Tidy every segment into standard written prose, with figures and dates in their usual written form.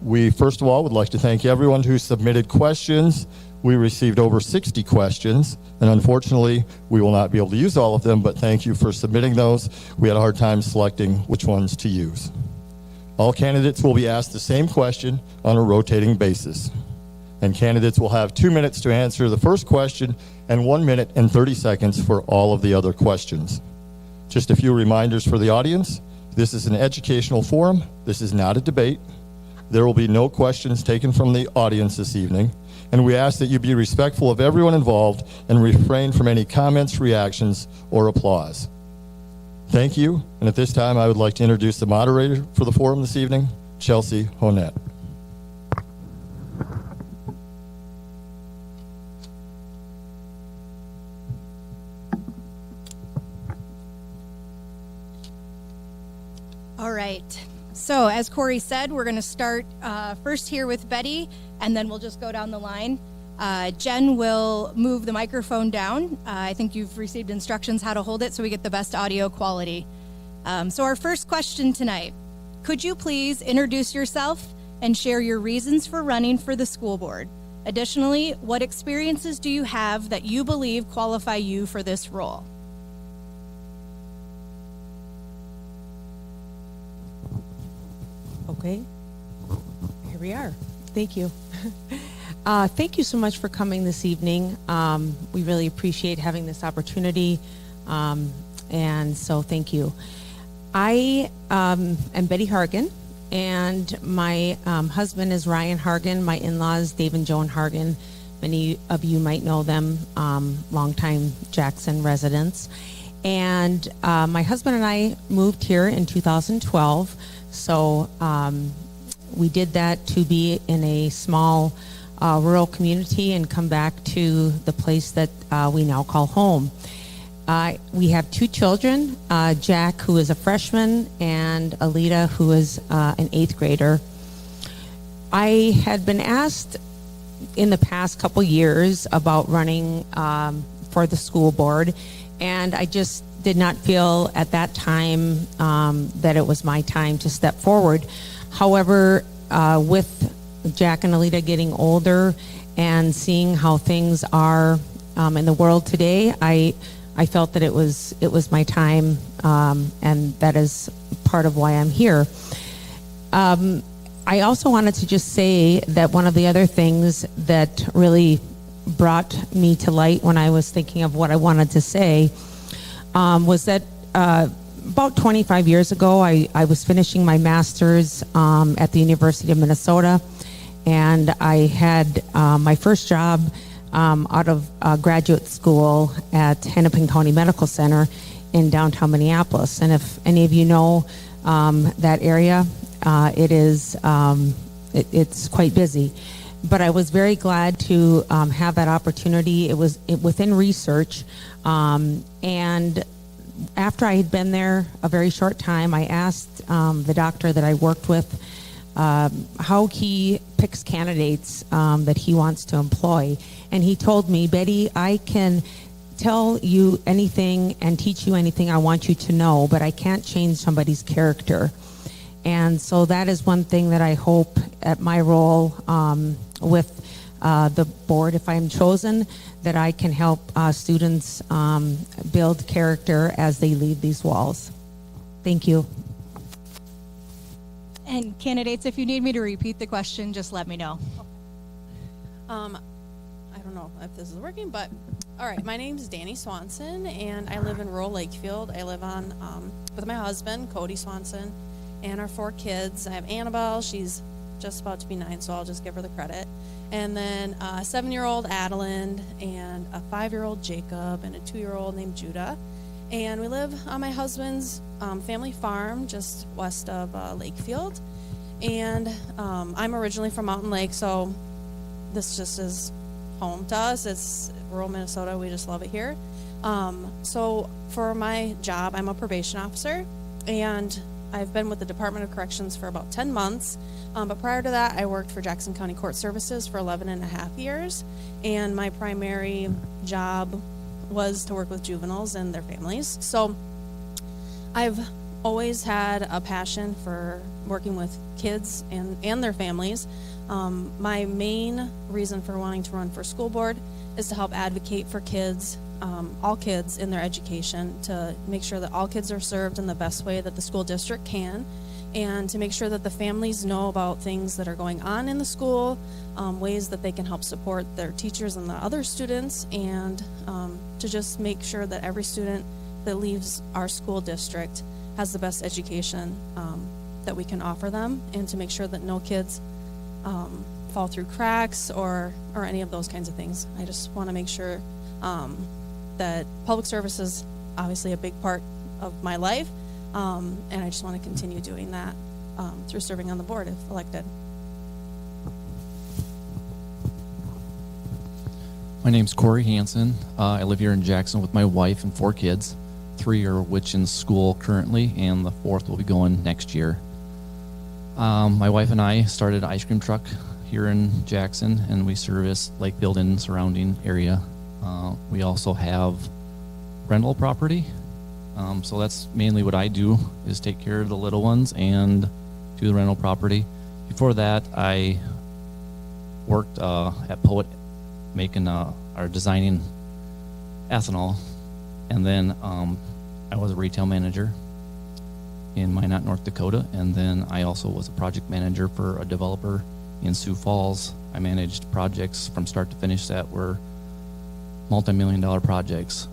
We, first of all, would like to thank everyone who submitted questions. We received over 60 questions, and unfortunately, we will not be able to use all of them, but thank you for submitting those. We had a hard time selecting which ones to use. All candidates will be asked the same question on a rotating basis, and candidates will have 2 minutes to answer the first question and 1 minute and 30 seconds for all of the other questions. Just a few reminders for the audience. This is an educational forum. This is not a debate. There will be no questions taken from the audience this evening, and we ask that you be respectful of everyone involved and refrain from any comments, reactions, or applause. Thank you, and at this time I would like to introduce the moderator for the forum this evening, Shelley Pohlman. All right. So as Corey said, we're going to start first here with Betty, and then we'll just go down the line. Jen will move the microphone down. I think you've received instructions how to hold it so we get the best audio quality. So our first question tonight, could you please introduce yourself and share your reasons for running for the school board? Additionally, what experiences do you have that you believe qualify you for this role? Okay, here we are. Thank you. Thank you so much for coming this evening. We really appreciate having this opportunity, and so thank you. I am Betty Hargan, and my husband is Ryan Hargan. My in-laws, Dave and Joan Hargan. Many of you might know them, longtime Jackson residents. And my husband and I moved here in 2012. So we did that to be in a small rural community and come back to the place that we now call home. We have 2 children, Jack, who is a freshman, and Alita, who is an 8th grader. I had been asked in the past couple years about running for the school board, and I just did not feel at that time that it was my time to step forward. However, with Jack and Alita getting older and seeing how things are in the world today, I felt that it was my time, and that is part of why I'm here. I also wanted to just say that one of the other things that really brought me to light when I was thinking of what I wanted to say was that about 25 years ago, I was finishing my master's at the University of Minnesota, and I had my first job out of graduate school at Hennepin County Medical Center in downtown Minneapolis. And if any of you know that area, it's quite busy. But I was very glad to have that opportunity. It was within research, and after I had been there a very short time, I asked the doctor that I worked with how he picks candidates that he wants to employ. And he told me, Betty, I can tell you anything and teach you anything I want you to know, but I can't change somebody's character. And so that is one thing that I hope at my role with the board, if I am chosen, that I can help students build character as they leave these walls. Thank you. And candidates, if you need me to repeat the question, just let me know. I don't know if this is working, but all right. My name's Danielle Swanson, and I live in rural Lakefield. I live on with my husband, Cody Swanson, and our 4 kids. I have Annabelle. She's just about to be 9, so I'll just give her the credit. And then a 7-year-old Adeline, and a 5-year-old Jacob, and a 2-year-old named Judah. And we live on my husband's family farm just west of Lakefield. And I'm originally from Mountain Lake, so this just is home to us. It's rural Minnesota. We just love it here. So for my job, I'm a probation officer, and I've been with the Department of Corrections for about 10 months. But prior to that, I worked for Jackson County Court Services for 11 and a half years. And my primary job was to work with juveniles and their families. So I've always had a passion for working with kids and their families. My main reason for wanting to run for school board is to help advocate for kids, all kids in their education, to make sure that all kids are served in the best way that the school district can, and to make sure that the families know about things that are going on in the school, ways that they can help support their teachers and the other students, and to just make sure that every student that leaves our school district has the best education that we can offer them, and to make sure that no kids fall through cracks or any of those kinds of things. I just want to make sure that public service is obviously a big part of my life, and I just want to continue doing that through serving on the board if elected. My name's Corey Hanson. I live here in Jackson with my wife and 4 kids. 3 are which in school currently, and the 4th will be going next year. My wife and I started an ice cream truck here in Jackson, and we service Lakefield and surrounding area. We also have rental property, so that's mainly what I do, is take care of the little ones and do the rental property. Before that, I worked at Poet making or designing ethanol, and then I was a retail manager in Minot, North Dakota, and then I also was a project manager for a developer in Sioux Falls. I managed projects from start to finish that were multi-million-dollar projects.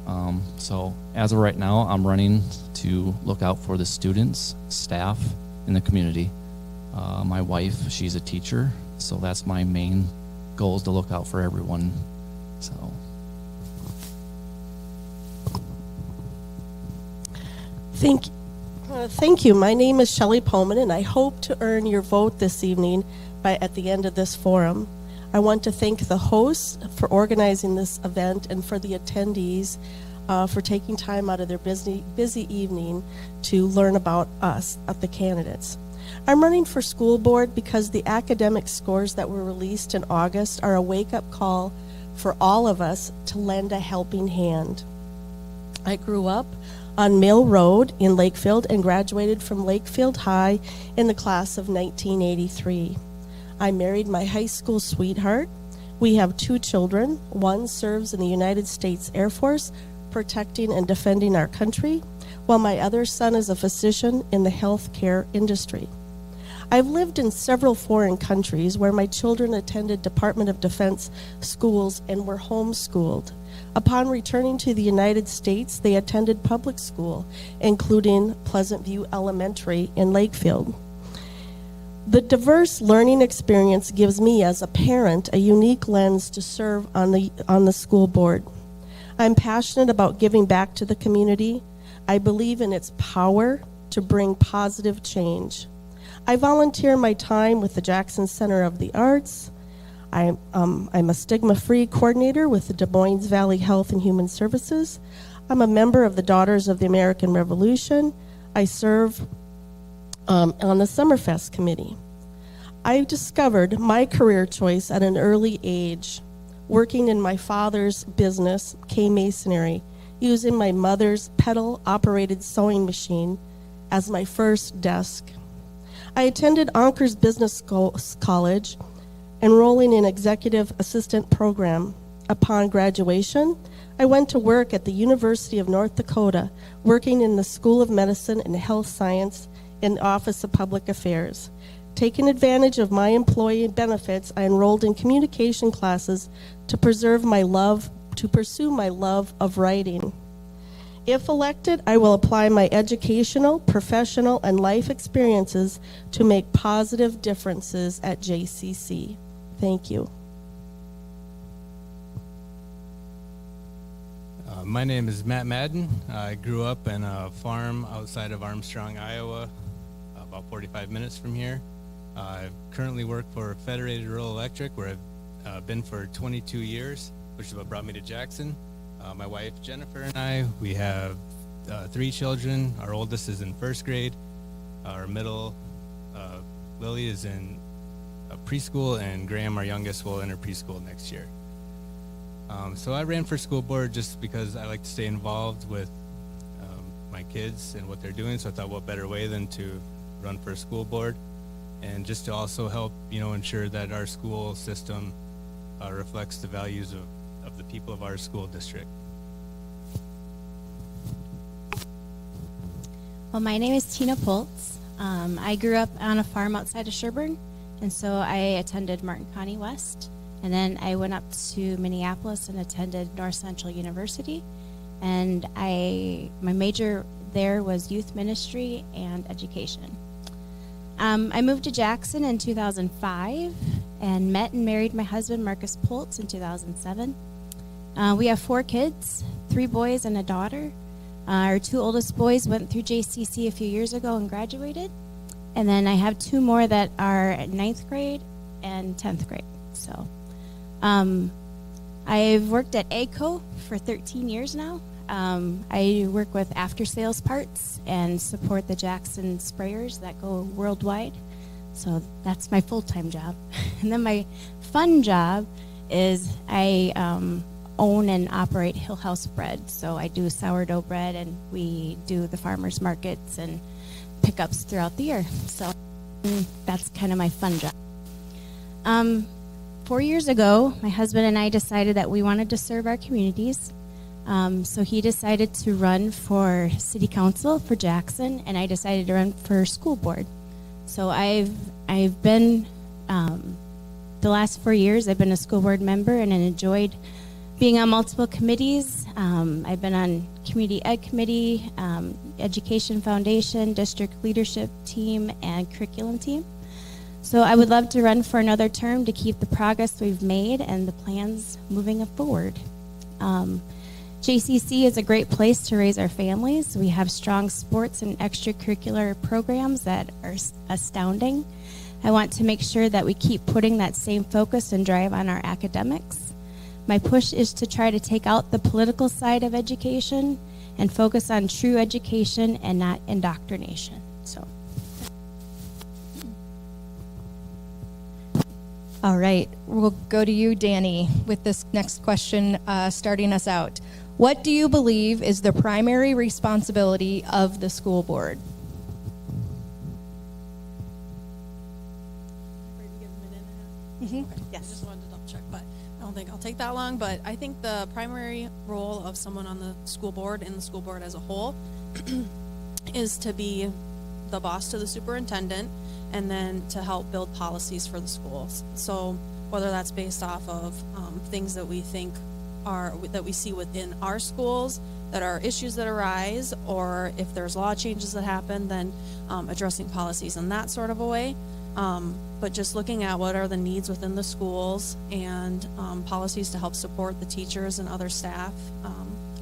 So as of right now, I'm running to look out for the students, staff in the community. My wife, she's a teacher, so that's my main goal, is to look out for everyone. So. Thank you. My name is Shelley Pohlman, and I hope to earn your vote this evening at the end of this forum. I want to thank the hosts for organizing this event and for the attendees for taking time out of their busy evening to learn about us, the candidates. I'm running for school board because the academic scores that were released in August are a wake-up call for all of us to lend a helping hand. I grew up on Mill Road in Lakefield and graduated from Lakefield High in the class of 1983. I married my high school sweetheart. We have 2 children. One serves in the United States Air Force, protecting and defending our country, while my other son is a physician in the healthcare industry. I've lived in several foreign countries where my children attended Department of Defense schools and were homeschooled. Upon returning to the United States, they attended public school, including Pleasant View Elementary in Lakefield. The diverse learning experience gives me, as a parent, a unique lens to serve on the school board. I'm passionate about giving back to the community. I believe in its power to bring positive change. I volunteer my time with the Jackson Center of the Arts. I'm a stigma-free coordinator with the Des Moines Valley Health and Human Services. I'm a member of the Daughters of the American Revolution. I serve on the Summerfest committee. I discovered my career choice at an early age, working in my father's business, K-Masonry, using my mother's pedal-operated sewing machine as my first desk. I attended Onkers Business College, enrolling in executive assistant program. Upon graduation, I went to work at the University of North Dakota, working in the School of Medicine and Health Science in the Office of Public Affairs. Taking advantage of my employee benefits, I enrolled in communication classes to pursue my love of writing. If elected, I will apply my educational, professional, and life experiences to make positive differences at JCC. Thank you. My name is Matt Madden. I grew up in a farm outside of Armstrong, Iowa, about 45 minutes from here. I currently work for Federated Rural Electric, where I've been for 22 years, which is what brought me to Jackson. My wife, Jennifer, and I, we have 3 children. Our oldest is in 1st grade. Our middle, Lily, is in preschool, and Graham, our youngest, will enter preschool next year. So I ran for school board just because I like to stay involved with my kids and what they're doing. So I thought, what better way than to run for a school board, and just to also help, ensure that our school system reflects the values of the people of our school district. Well, my name is Tina Polz. I grew up on a farm outside of Sherburne, and so I attended Martin County West, and then I went up to Minneapolis and attended North Central University, and my major there was youth ministry and education. I moved to Jackson in 2005 and met and married my husband, Marcus Polz, in 2007. We have 4 kids, 3 boys and a daughter. Our 2 oldest boys went through JCC a few years ago and graduated. And then I have 2 more that are at 9th grade and 10th grade. So I've worked at AGCO for 13 years now. I work with after sales parts and support the Jackson sprayers that go worldwide. So that's my full-time job. And then my fun job is I own and operate Hill House Bread. So I do sourdough bread, and we do the farmers markets and pickups throughout the year. So that's kind of my fun job. 4 years ago, my husband and I decided that we wanted to serve our communities. So he decided to run for city council for Jackson, and I decided to run for school board. So I've been, the last 4 years, I've been a school board member and enjoyed being on multiple committees. I've been on community ed committee, education foundation, district leadership team, and curriculum team. So I would love to run for another term to keep the progress we've made and the plans moving forward. JCC is a great place to raise our families. We have strong sports and extracurricular programs that are astounding. I want to make sure that we keep putting that same focus and drive on our academics. My push is to try to take out the political side of education and focus on true education and not indoctrination. So. All right, we'll go to you, Danny, with this next question starting us out. What do you believe is the primary responsibility of the school board? Yes. I just wanted to double check, but I don't think I'll take that long. But I think the primary role of someone on the school board and the school board as a whole is to be the boss to the superintendent, and then to help build policies for the schools. So whether that's based off of things that we think that we see within our schools that are issues that arise, or if there's law changes that happen, then addressing policies in that sort of a way. But just looking at what are the needs within the schools and policies to help support the teachers and other staff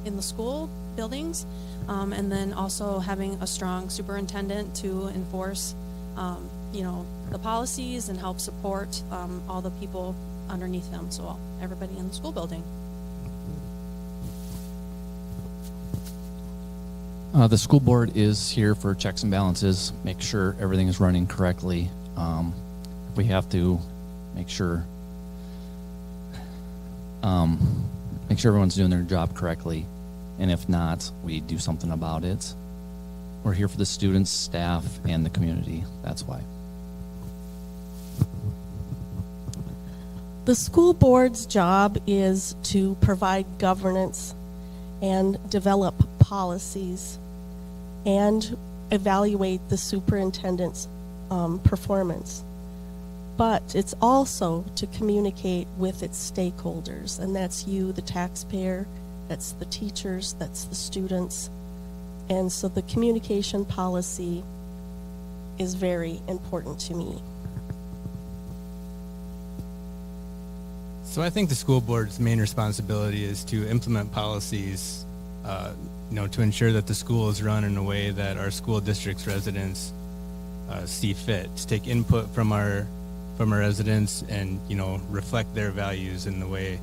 in the school buildings. And then also having a strong superintendent to enforce the policies and help support all the people underneath them, so everybody in the school building. The school board is here for checks and balances, make sure everything is running correctly. We have to make sure everyone's doing their job correctly, and if not, we do something about it. We're here for the students, staff, and the community. That's why. The school board's job is to provide governance and develop policies and evaluate the superintendent's performance. But it's also to communicate with its stakeholders, and that's you, the taxpayer, that's the teachers, that's the students. And so the communication policy is very important to me. So I think the school board's main responsibility is to implement policies, to ensure that the school is run in a way that our school district's residents see fit, to take input from our residents and, reflect their values in the way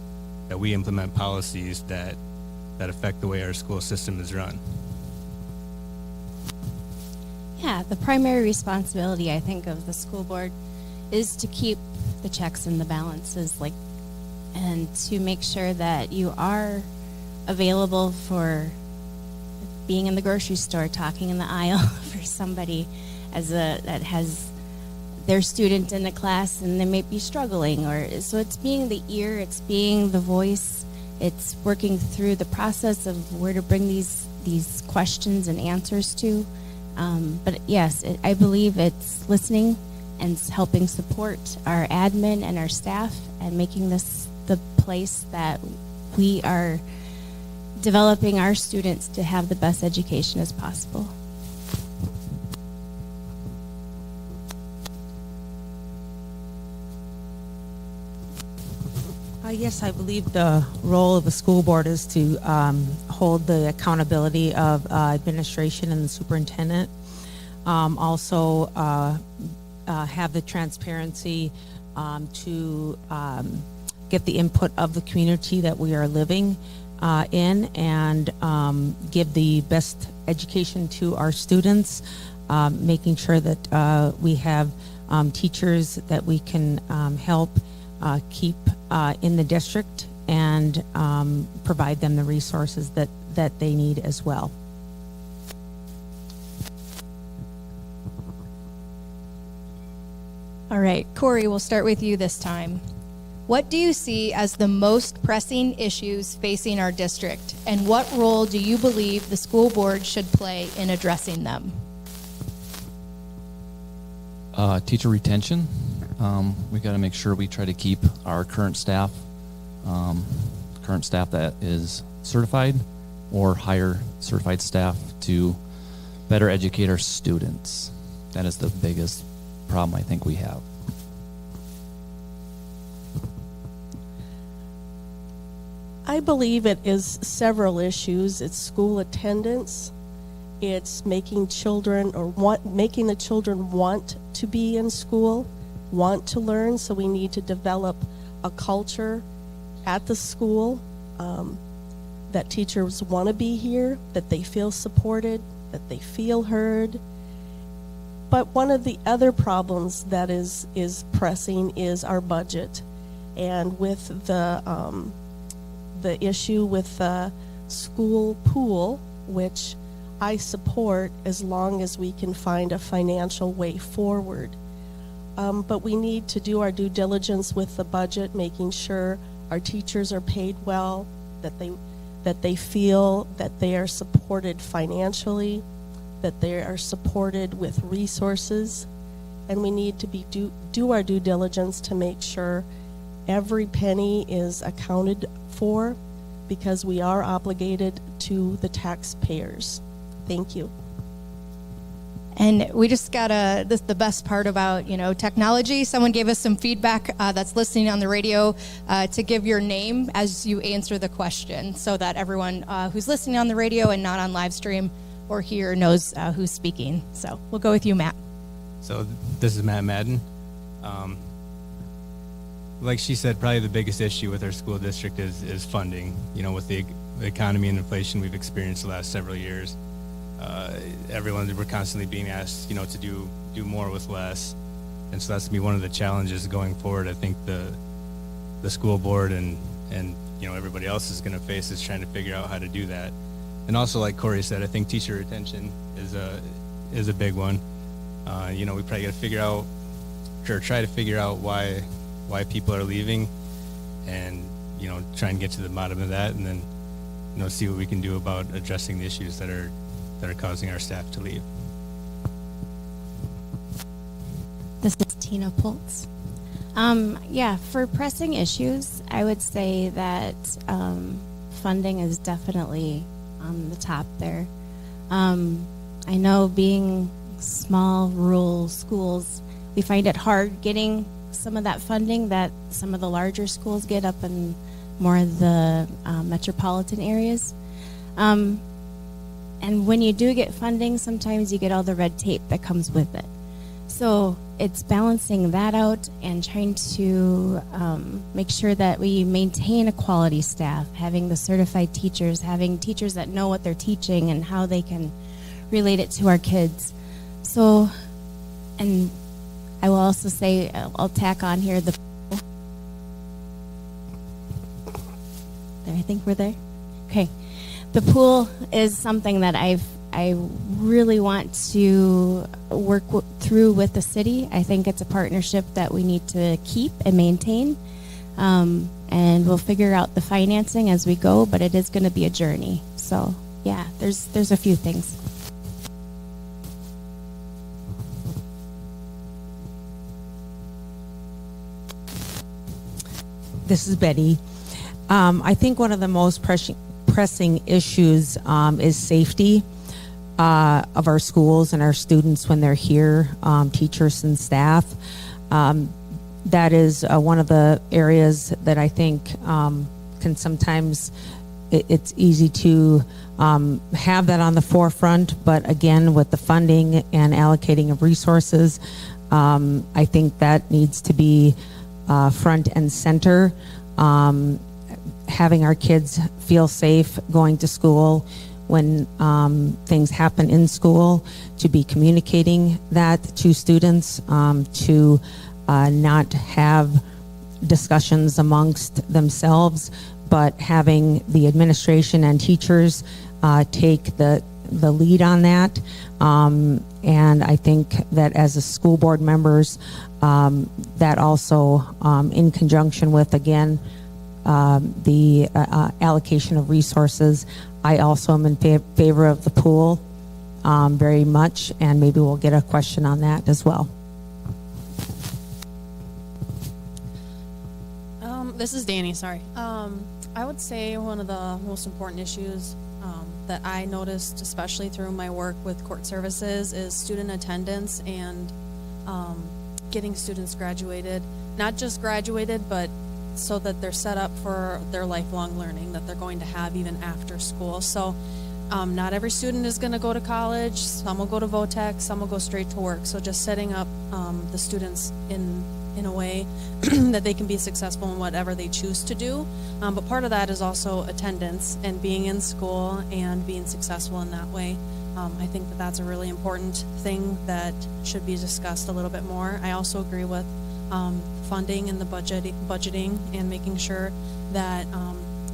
that we implement policies that affect the way our school system is run. Yeah, the primary responsibility, I think, of the school board is to keep the checks and the balances, and to make sure that you are available for being in the grocery store, talking in the aisle for somebody that has their student in a class and they may be struggling, so it's being the ear, it's being the voice, it's working through the process of where to bring these questions and answers to. But yes, I believe it's listening and helping support our admin and our staff and making this the place that we are developing our students to have the best education as possible. Yes, I believe the role of the school board is to hold the accountability of administration and the superintendent. Also, have the transparency to get the input of the community that we are living in, and give the best education to our students, making sure that we have teachers that we can help keep in the district, and provide them the resources that they need as well. All right, Corey, we'll start with you this time. What do you see as the most pressing issues facing our district, and what role do you believe the school board should play in addressing them? Teacher retention. We got to make sure we try to keep our current staff that is certified, or hire certified staff to better educate our students. That is the biggest problem I think we have. I believe it is several issues. It's school attendance. It's making the children want to be in school, want to learn. So we need to develop a culture at the school that teachers want to be here, that they feel supported, that they feel heard. But one of the other problems that is pressing is our budget, and with the issue with the school pool, which I support as long as we can find a financial way forward. But we need to do our due diligence with the budget, making sure our teachers are paid well, that they feel that they are supported financially, that they are supported with resources, and we need to do our due diligence to make sure every penny is accounted for, because we are obligated to the taxpayers. Thank you. And we just got the best part about, technology. Someone gave us some feedback that's listening on the radio to give your name as you answer the question, so that everyone who's listening on the radio and not on live stream or here knows who's speaking. So we'll go with you, Matt. So this is Matt Madden. Like she said, probably the biggest issue with our school district is funding. With the economy and inflation we've experienced the last several years, we're constantly being asked, to do more with less, and so that's gonna be one of the challenges going forward. I think the school board and everybody else is gonna face is trying to figure out how to do that. And also, like Corey said, I think teacher retention is a big one. We probably got to try to figure out why people are leaving, and try and get to the bottom of that, and then see what we can do about addressing the issues that are causing our staff to leave. This is Tina Polz. For pressing issues, I would say that funding is definitely on the top there. I know, being small rural schools, we find it hard getting some of that funding that some of the larger schools get up in more of the metropolitan areas. And when you do get funding, sometimes you get all the red tape that comes with it. So it's balancing that out and trying to make sure that we maintain a quality staff, having the certified teachers, having teachers that know what they're teaching and how they can relate it to our kids. So, and I will also say, I'll tack on here there, I think we're there. Okay. The pool is something that I really want to work through with the city. I think it's a partnership that we need to keep and maintain. And we'll figure out the financing as we go, but it is going to be a journey. So yeah, there's a few things. This is Betty. I think one of the most pressing issues is safety of our schools and our students when they're here, teachers and staff. That is one of the areas that I think can sometimes, it's easy to have that on the forefront, but again, with the funding and allocating of resources, I think that needs to be front and center. Having our kids feel safe going to school when things happen in school, to be communicating that to students, to not have discussions amongst themselves, but having the administration and teachers take the lead on that. And I think that as a school board members, that also in conjunction with, again, the allocation of resources, I also am in favor of the pool very much, and maybe we'll get a question on that as well. This is Danny, sorry. I would say one of the most important issues that I noticed, especially through my work with court services, is student attendance and getting students graduated. Not just graduated, but so that they're set up for their lifelong learning that they're going to have even after school. So not every student is going to go to college. Some will go to VOTEC, some will go straight to work. So just setting up the students in a way that they can be successful in whatever they choose to do. But part of that is also attendance and being in school and being successful in that way. I think that that's a really important thing that should be discussed a little bit more. I also agree with funding and the budgeting and making sure that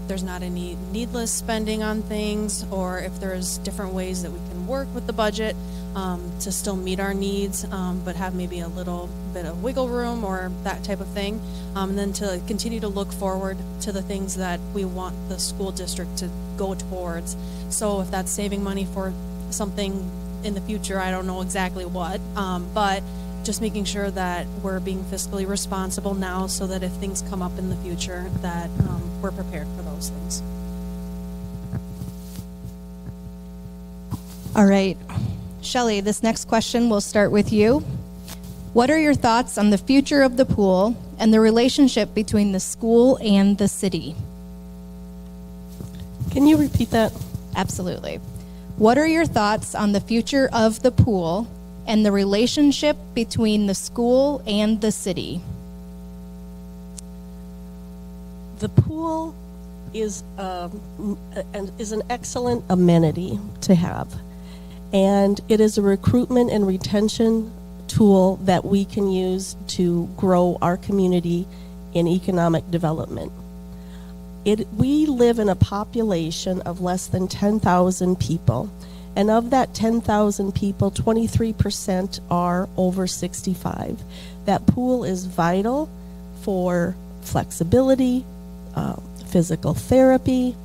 there's not any needless spending on things, or if there's different ways that we can work with the budget to still meet our needs, but have maybe a little bit of wiggle room or that type of thing. And then to continue to look forward to the things that we want the school district to go towards. So if that's saving money for something in the future, I don't know exactly what, but just making sure that we're being fiscally responsible now so that if things come up in the future that we're prepared for those things. All right. Shelley, this next question will start with you. What are your thoughts on the future of the pool and the relationship between the school and the city? Can you repeat that? Absolutely. What are your thoughts on the future of the pool and the relationship between the school and the city? The pool is an excellent amenity to have, and it is a recruitment and retention tool that we can use to grow our community in economic development. We live in a population of less than 10,000 people, and of that 10,000 people, 23% are over 65. That pool is vital for flexibility, physical therapy,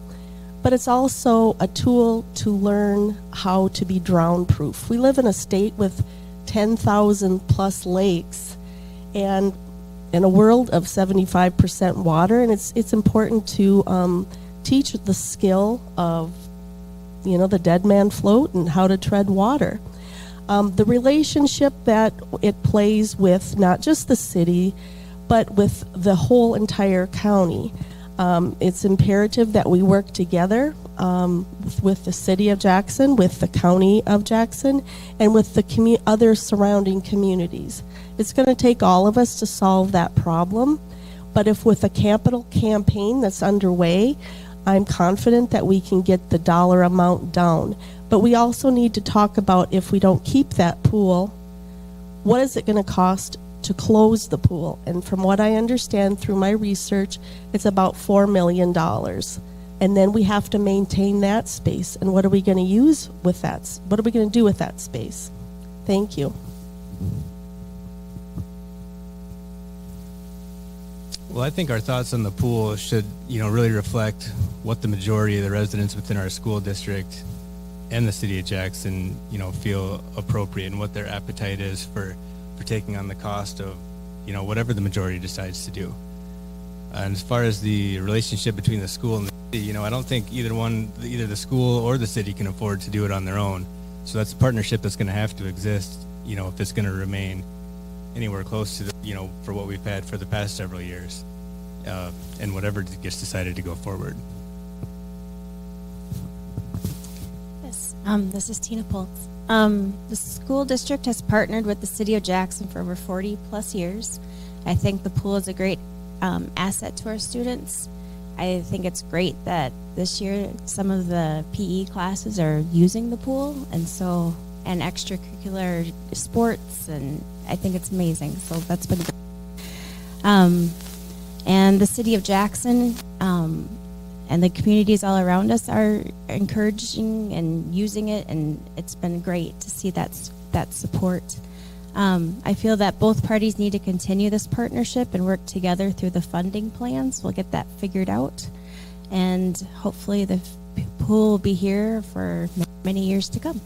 but it's also a tool to learn how to be drown-proof. We live in a state with 10,000 plus lakes, and in a world of 75% water, and it's important to teach the skill of, the dead man float and how to tread water. The relationship that it plays with not just the city, but with the whole entire county. It's imperative that we work together with the city of Jackson, with the county of Jackson, and with the other surrounding communities. It's going to take all of us to solve that problem, but if with a capital campaign that's underway, I'm confident that we can get the dollar amount down. But we also need to talk about, if we don't keep that pool, what is it going to cost to close the pool? And from what I understand through my research, it's about $4 million And then we have to maintain that space. And what are we going to use with that? What are we going to do with that space? Thank you. Well, I think our thoughts on the pool should, really reflect what the majority of the residents within our school district and the city of Jackson, feel appropriate, and what their appetite is for taking on the cost of, whatever the majority decides to do. And as far as the relationship between the school and the city, I don't think either the school or the city can afford to do it on their own. So that's a partnership that's going to have to exist, if it's going to remain anywhere close to for what we've had for the past several years, and whatever gets decided to go forward. Yes, this is Tina Polz. The school district has partnered with the city of Jackson for over 40 plus years. I think the pool is a great asset to our students. I think it's great that this year some of the PE classes are using the pool, and extracurricular sports, and I think it's amazing. So that's been great. And the city of Jackson and the communities all around us are encouraging and using it, and it's been great to see that support. I feel that both parties need to continue this partnership and work together through the funding plans. We'll get that figured out, and hopefully the pool will be here for many years to come.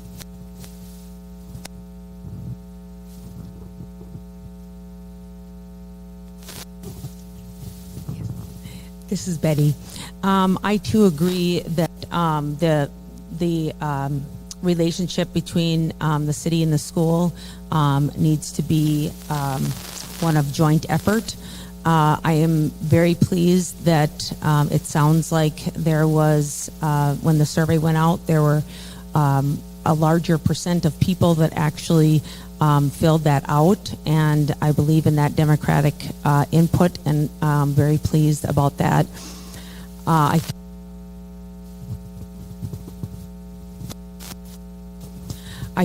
This is Betty. I too agree that the relationship between the city and the school needs to be one of joint effort. I am very pleased that it sounds like there was, when the survey went out, there were a larger percent of people that actually filled that out, and I believe in that democratic input, and very pleased about that. I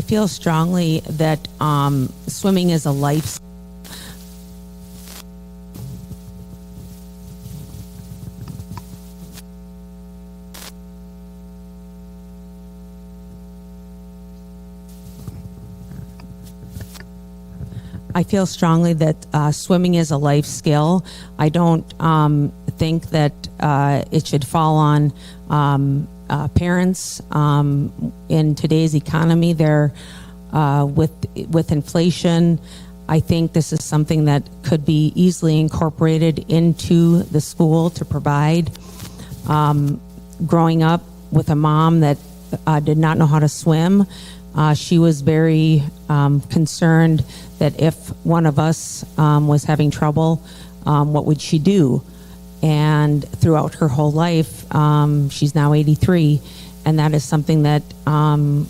feel strongly that swimming is a life. I feel strongly that swimming is a life skill. I don't think that it should fall on parents. In today's economy, they're with inflation. I think this is something that could be easily incorporated into the school to provide. Growing up with a mom that did not know how to swim, she was very concerned that if one of us was having trouble, what would she do? And throughout her whole life, she's now 83, and that is something that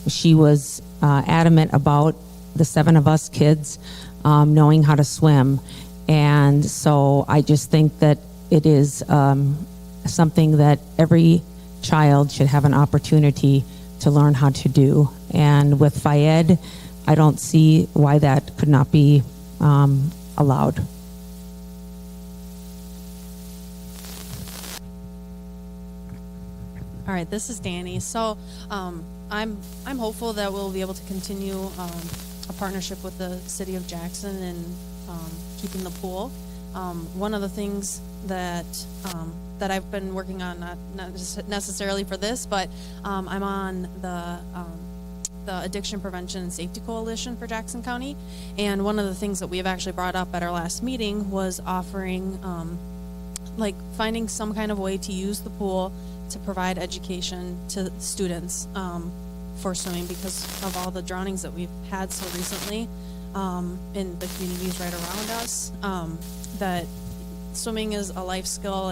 she was adamant about, the 7 of us kids knowing how to swim. And so I just think that it is something that every child should have an opportunity to learn how to do. And with Fayed, I don't see why that could not be allowed. All right, this is Danny. So I'm hopeful that we'll be able to continue a partnership with the city of Jackson and keeping the pool. One of the things that I've been working on, not necessarily for this, but I'm on the Addiction Prevention and Safety Coalition for Jackson County, and one of the things that we have actually brought up at our last meeting was offering, finding some kind of way to use the pool to provide education to students for swimming, because of all the drownings that we've had so recently in the communities right around us. That swimming is a life skill,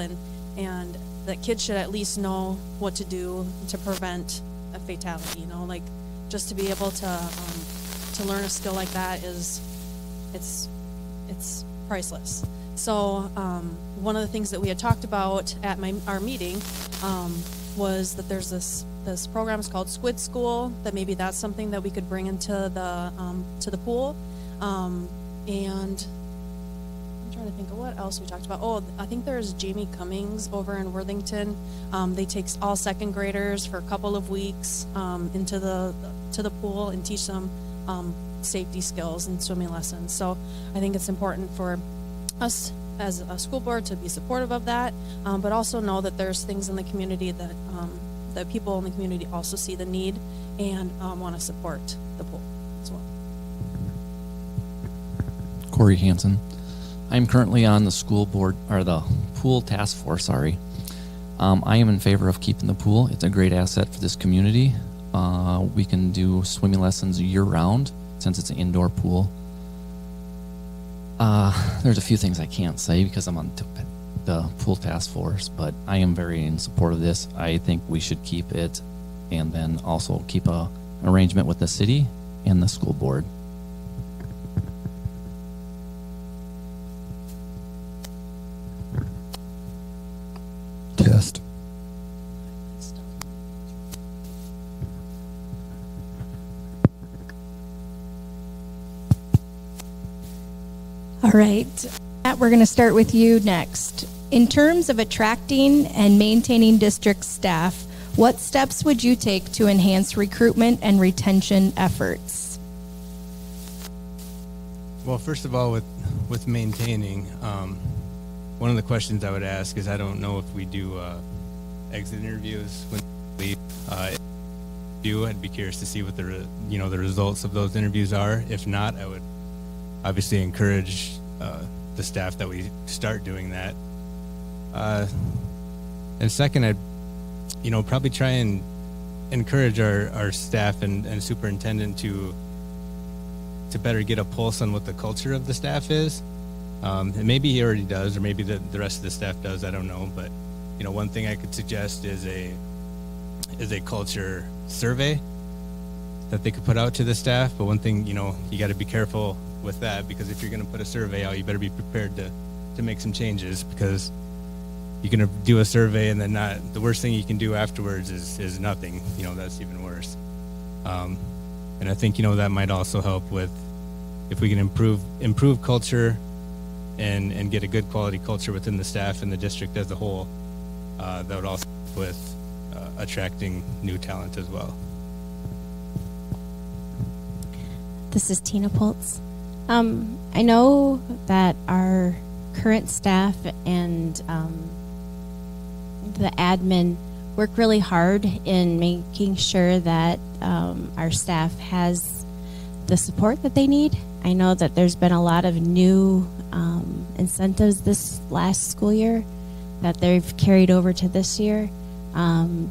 and that kids should at least know what to do to prevent a fatality. Just to be able to learn a skill like that it's priceless. So one of the things that we had talked about at our meeting was that there's this program is called Squid School, that maybe that's something that we could bring into the to the pool. And I'm trying to think of what else we talked about. Oh, I think there's Jamie Cummings over in Worthington. They take all second graders for a couple of weeks into the pool and teach them safety skills and swimming lessons. So I think it's important for us as a school board to be supportive of that, but also know that there's things in the community that that people in the community also see the need and want to support the pool as well. Corey Hanson. I'm currently on the school board, or the pool task force, sorry. I am in favor of keeping the pool. It's a great asset for this community. We can do swimming lessons year-round since it's an indoor pool. There's a few things I can't say because I'm on the pool task force, but I am very in support of this. I think we should keep it and then also keep an arrangement with the city and the school board. Test. All right, Matt, we're going to start with you next. In terms of attracting and maintaining district staff, what steps would you take to enhance recruitment and retention efforts? Well, first of all, with maintaining, one of the questions I would ask is, I don't know if we do exit interviews when we leave. If we do, I'd be curious to see what the results of those interviews are. If not, I would obviously encourage the staff that we start doing that. And second, I'd probably try and encourage our staff and superintendent to better get a pulse on what the culture of the staff is. And maybe he already does, or maybe the rest of the staff does, I don't know. But one thing I could suggest is a culture survey that they could put out to the staff. But one thing, you got to be careful with that, because if you're going to put a survey out, you better be prepared to make some changes, because you're going to do a survey and then the worst thing you can do afterwards is nothing. That's even worse. And I think that might also help with, if we can improve culture and get a good quality culture within the staff and the district as a whole, that would also help with attracting new talent as well. This is Tina Polz. I know that our current staff and the admin work really hard in making sure that our staff has the support that they need. I know that there's been a lot of new incentives this last school year that they've carried over to this year.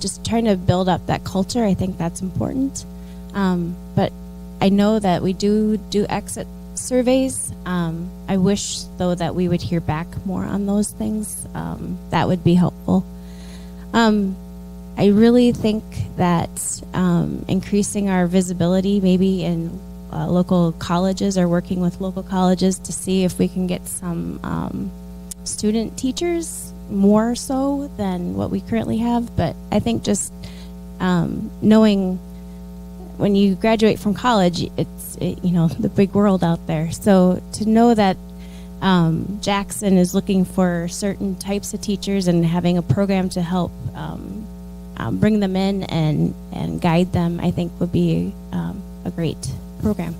Just trying to build up that culture, I think that's important. But I know that we do exit surveys. I wish, though, that we would hear back more on those things. That would be helpful. I really think that increasing our visibility, maybe in local colleges or working with local colleges to see if we can get some student teachers more so than what we currently have. But I think just knowing when you graduate from college, it's the big world out there. So to know that Jackson is looking for certain types of teachers and having a program to help bring them in and guide them, I think would be a great program.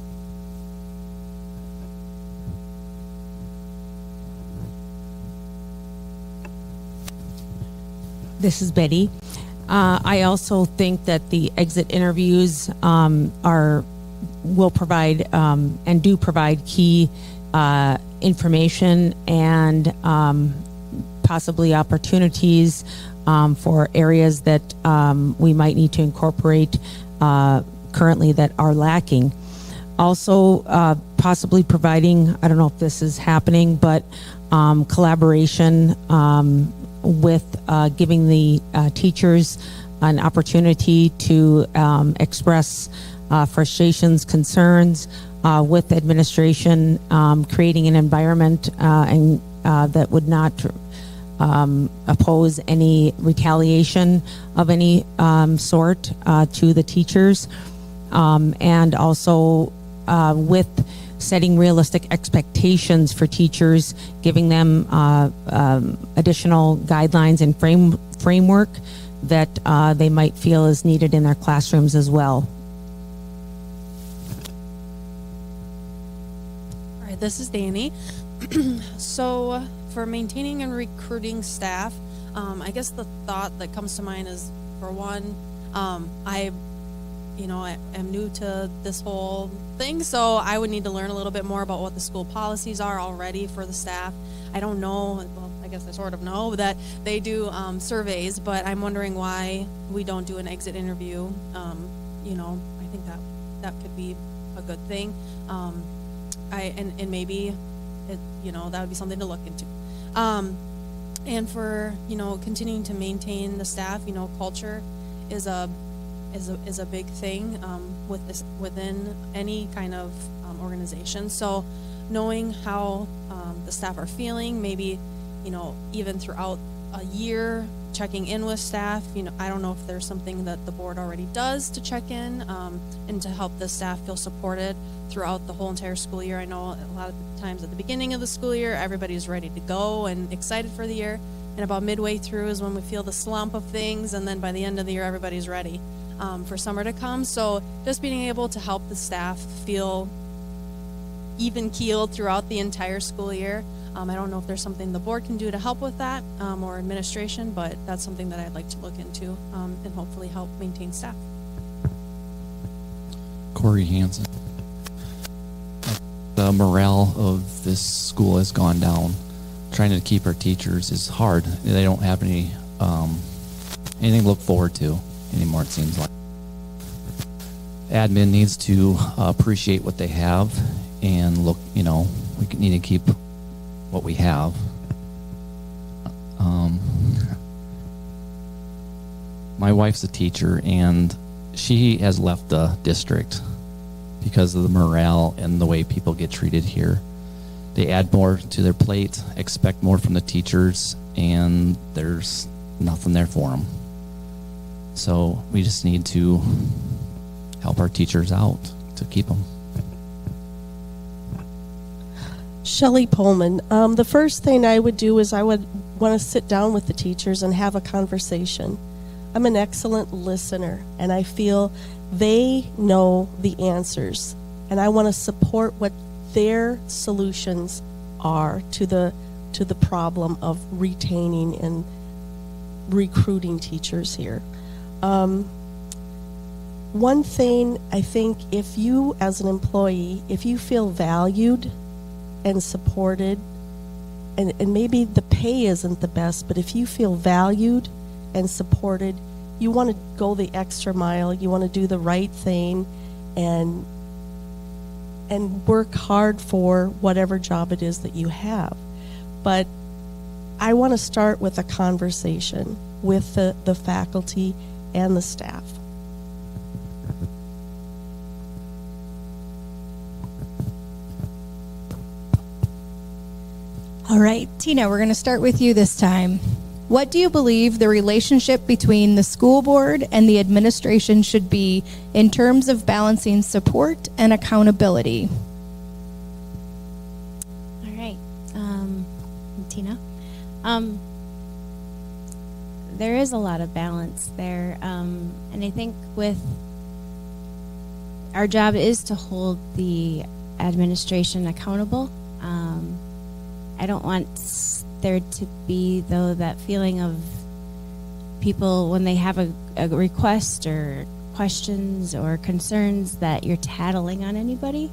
This is Betty. I also think that the exit interviews will provide and do provide key information and possibly opportunities for areas that we might need to incorporate currently that are lacking. Also, possibly providing, I don't know if this is happening, but collaboration with giving the teachers an opportunity to express frustrations, concerns with administration, creating an environment and that would not oppose any retaliation of any sort to the teachers, and also with setting realistic expectations for teachers, giving them additional guidelines and framework that they might feel is needed in their classrooms as well. All right, this is Danny. So for maintaining and recruiting staff, I guess the thought that comes to mind is, for one, I am new to this whole thing, so I would need to learn a little bit more about what the school policies are already for the staff. I don't know, well, I guess I sort of know that they do surveys, but I'm wondering why we don't do an exit interview. I think that could be a good thing. And maybe that would be something to look into. And for continuing to maintain the staff, culture is a big thing within any kind of organization. So knowing how the staff are feeling, maybe even throughout a year, checking in with staff. I don't know if there's something that the board already does to check in and to help the staff feel supported throughout the whole entire school year. I know a lot of times at the beginning of the school year, everybody's ready to go and excited for the year, and about midway through is when we feel the slump of things, and then by the end of the year, everybody's ready for summer to come. So just being able to help the staff feel even-keeled throughout the entire school year. I don't know if there's something the board can do to help with that, or administration, but that's something that I'd like to look into and hopefully help maintain staff. Corey Hanson. The morale of this school has gone down. Trying to keep our teachers is hard. They don't have anything to look forward to anymore, it seems like. Admin needs to appreciate what they have and look, we need to keep what we have. My wife's a teacher, and she has left the district because of the morale and the way people get treated here. They add more to their plate, expect more from the teachers, and there's nothing there for them. So we just need to help our teachers out to keep them. Shelley Pohlman. The first thing I would do is I would want to sit down with the teachers and have a conversation. I'm an excellent listener, and I feel they know the answers, and I want to support what their solutions are to the problem of retaining and recruiting teachers here. One thing, I think, if you as an employee, if you feel valued and supported, and maybe the pay isn't the best, but if you feel valued and supported, you want to go the extra mile, you want to do the right thing, and work hard for whatever job it is that you have. But I want to start with a conversation with the faculty and the staff. All right, Tina, we're going to start with you this time. What do you believe the relationship between the school board and the administration should be in terms of balancing support and accountability? All right, Tina. There is a lot of balance there, and I think with our job is to hold the administration accountable. I don't want there to be, though, that feeling of people when they have a request or questions or concerns that you're tattling on anybody.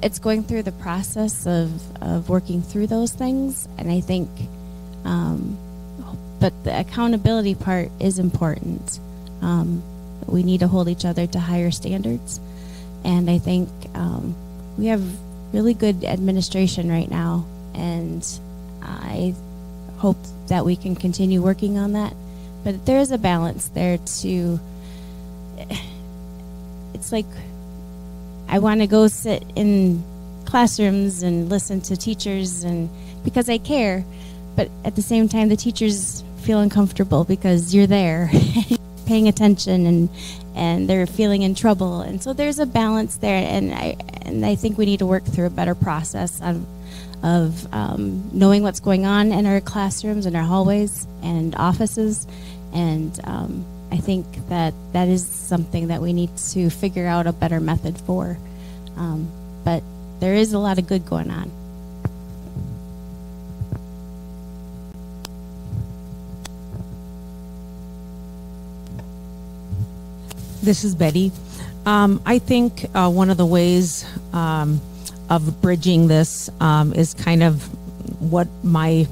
It's going through the process of working through those things, and I think but the accountability part is important. We need to hold each other to higher standards, and I think we have really good administration right now, and I hope that we can continue working on that. But there is a balance there too. It's like I want to go sit in classrooms and listen to teachers, and because I care, but at the same time the teachers feel uncomfortable because you're there paying attention, and they're feeling in trouble, and so there's a balance there, and and I think we need to work through a better process of knowing what's going on in our classrooms and our hallways and offices, and I think that is something that we need to figure out a better method for. But there is a lot of good going on. This is Betty. I think one of the ways of bridging this is kind of what my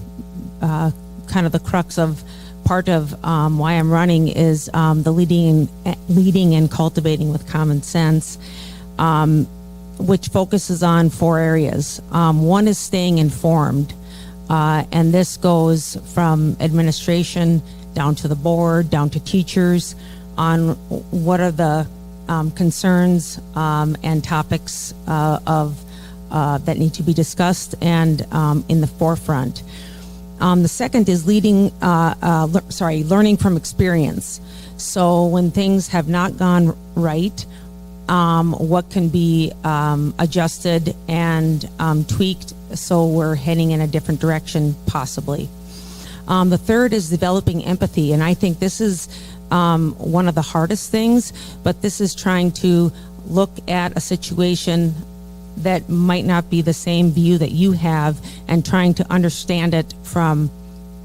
kind of the crux of part of why I'm running is the leading and cultivating with common sense, which focuses on 4 areas. One is staying informed, and this goes from administration down to the board, down to teachers, on what are the concerns and topics that need to be discussed and in the forefront. The second is learning from experience. So when things have not gone right, what can be adjusted and tweaked so we're heading in a different direction possibly. The third is developing empathy, and I think this is one of the hardest things, but this is trying to look at a situation that might not be the same view that you have and trying to understand it from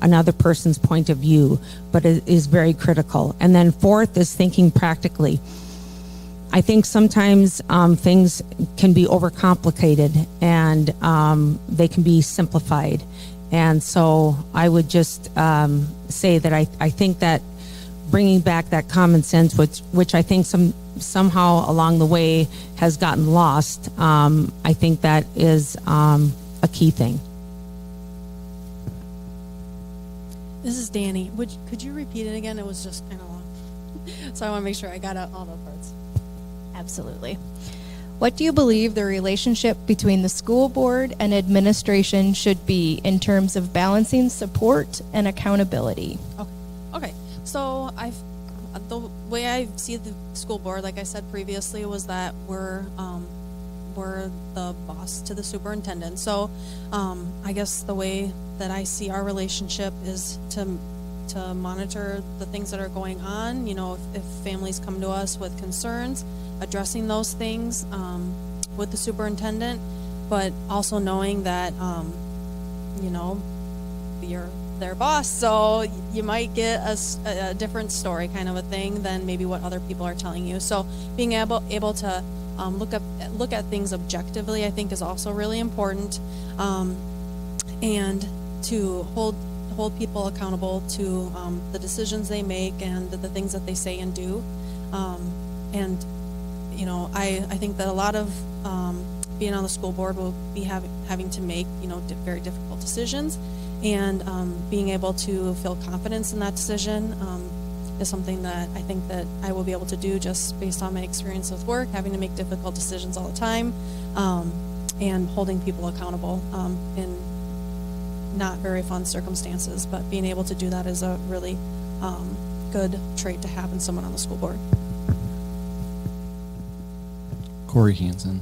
another person's point of view, but it is very critical. And then fourth is thinking practically. I think sometimes things can be overcomplicated and they can be simplified. And so I would just say that I think that bringing back that common sense, which I think somehow along the way has gotten lost, I think that is a key thing. This is Danny. Could you repeat it again? It was just kind of long. So I want to make sure I got out all the parts. Absolutely. What do you believe the relationship between the school board and administration should be in terms of balancing support and accountability? Okay. So the way I see the school board, like I said previously, was that we're the boss to the superintendent. So I guess the way that I see our relationship is to monitor the things that are going on. You know, if families come to us with concerns, addressing those things with the superintendent, but also knowing that you know, you're their boss, so you might get a different story kind of a thing than maybe what other people are telling you. So being able to look at things objectively, I think, is also really important, and to hold people accountable to the decisions they make and the things that they say and do. And you know, I think that a lot of being on the school board will be having to make, you know, very difficult decisions, and being able to feel confidence in that decision is something that I think that I will be able to do just based on my experience with work, having to make difficult decisions all the time, and holding people accountable in not very fun circumstances, but being able to do that is a really good trait to have in someone on the school board. Corey Hanson.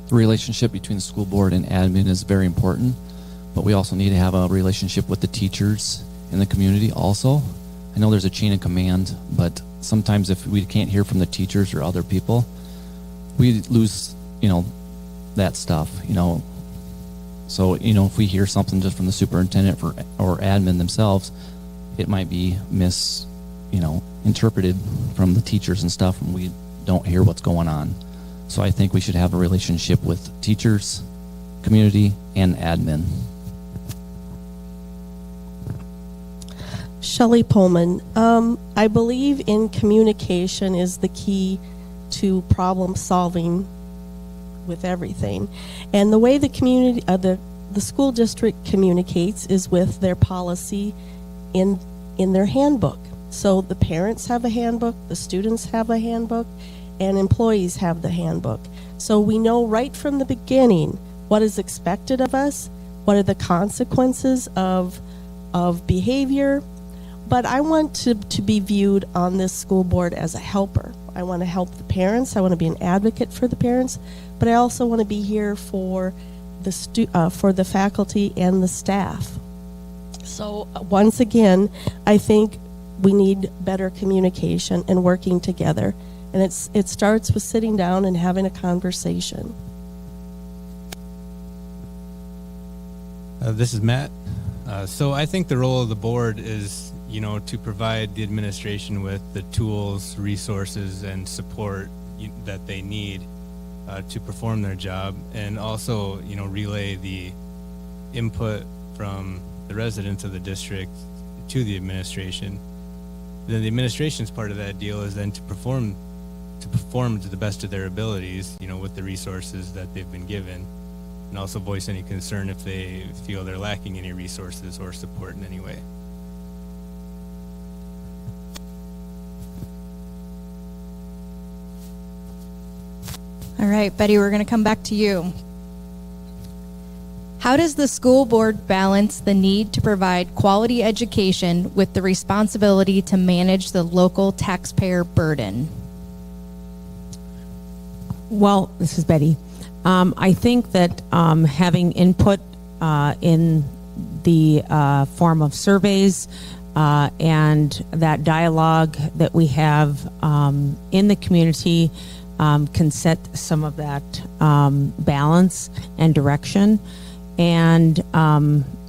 The relationship between the school board and admin is very important, but we also need to have a relationship with the teachers in the community also. I know there's a chain of command, but sometimes if we can't hear from the teachers or other people, we lose, you know, that stuff, you know. So, you know, if we hear something just from the superintendent or admin themselves, it might be interpreted from the teachers and stuff, and we don't hear what's going on. So I think we should have a relationship with teachers, community, and admin. Shelley Pohlman, I believe in communication is the key to problem solving with everything. And the way the community, the school district communicates is with their policy in their handbook. So the parents have a handbook, the students have a handbook, and employees have the handbook. So we know right from the beginning what is expected of us, what are the consequences of behavior, But I want to be viewed on this school board as a helper. I want to help the parents. I want to be an advocate for the parents, but I also want to be here for the faculty and the staff. So once again, I think we need better communication and working together. And it starts with sitting down and having a conversation. This is Matt. So I think the role of the board is, to provide the administration with the tools, resources, and support that they need to perform their job, and also, relay the input from the residents of the district to the administration. Then the administration's part of that deal is then to perform to the best of their abilities, with the resources that they've been given, and also voice any concern if they feel they're lacking any resources or support in any way. All right, Betty, we're going to come back to you. How does the school board balance the need to provide quality education with the responsibility to manage the local taxpayer burden? Well, this is Betty. I think that having input in the form of surveys and that dialogue that we have in the community can set some of that balance and direction. And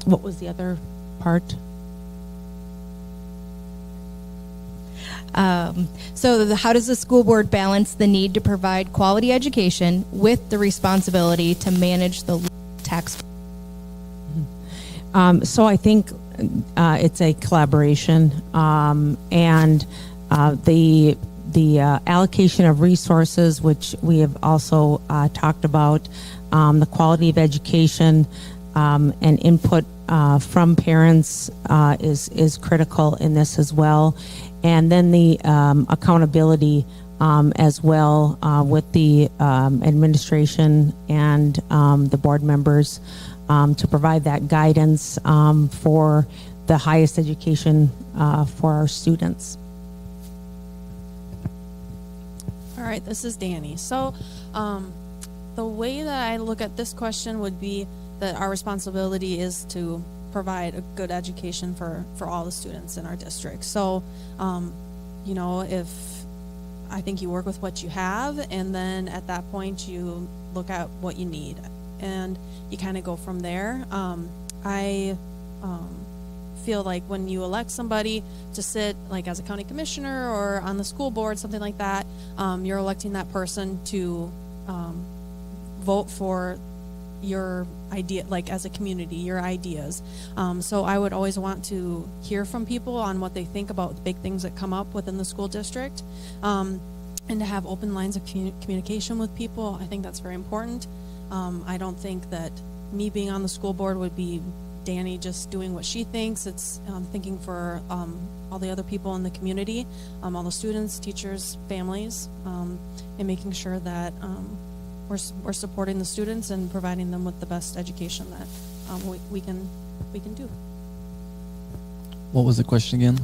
what was the other part? How does the school board balance the need to provide quality education with the responsibility to manage the tax? So I think it's a collaboration, and the allocation of resources, which we have also talked about, the quality of education and input from parents is critical in this as well. And then the accountability as well with the administration and the board members to provide that guidance for the highest education for our students. All right, this is Danny. So the way that I look at this question would be that our responsibility is to provide a good education for all the students in our district. So, if I think you work with what you have, and then at that point you look at what you need, and you kind of go from there. I feel like when you elect somebody to sit like as a county commissioner or on the school board, something like that, you're electing that person to vote for your idea, like as a community, your ideas. So I would always want to hear from people on what they think about the big things that come up within the school district, and to have open lines of communication with people. I think that's very important. I don't think that me being on the school board would be Danny just doing what she thinks. It's thinking for all the other people in the community, all the students, teachers, families, and making sure that we're supporting the students and providing them with the best education that we can do. What was the question again?